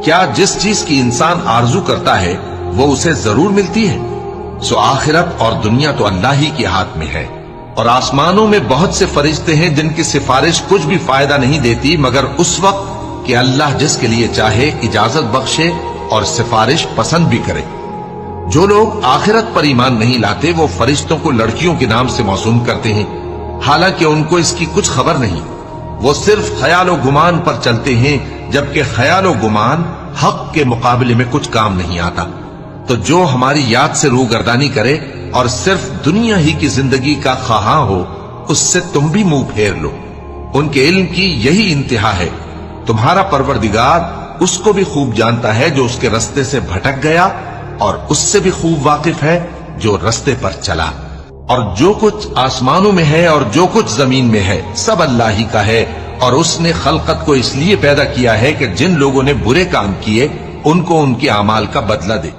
کیا جس چیز کی انسان آرزو کرتا ہے وہ اسے ضرور ملتی ہے؟ سو آخرت اور دنیا تو اللہ ہی کے ہاتھ میں ہے، اور آسمانوں میں بہت سے فرشتے ہیں جن کی سفارش کچھ بھی فائدہ نہیں دیتی مگر اس وقت کہ اللہ جس کے لیے چاہے اجازت بخشے اور سفارش پسند بھی کرے۔ جو لوگ آخرت پر ایمان نہیں لاتے وہ فرشتوں کو لڑکیوں کے نام سے موسوم کرتے ہیں، حالانکہ ان کو اس کی کچھ خبر نہیں۔ وہ صرف خیال و گمان پر چلتے ہیں، جبکہ خیال و گمان حق کے مقابلے میں کچھ کام نہیں آتا۔ تو جو ہماری یاد سے روگردانی کرے اور صرف دنیا ہی کی زندگی کا خواہاں ہو، اس سے تم بھی منہ پھیر لو۔ ان کے علم کی یہی انتہا ہے۔ تمہارا پروردگار اس کو بھی خوب جانتا ہے جو اس کے رستے سے بھٹک گیا، اور اس سے بھی خوب واقف ہے جو رستے پر چلا۔ اور جو کچھ آسمانوں میں ہے اور جو کچھ زمین میں ہے سب اللہ ہی کا ہے، اور اس نے خلقت کو اس لیے پیدا کیا ہے کہ جن لوگوں نے برے کام کیے ان کو ان کے اعمال کا بدلہ دے۔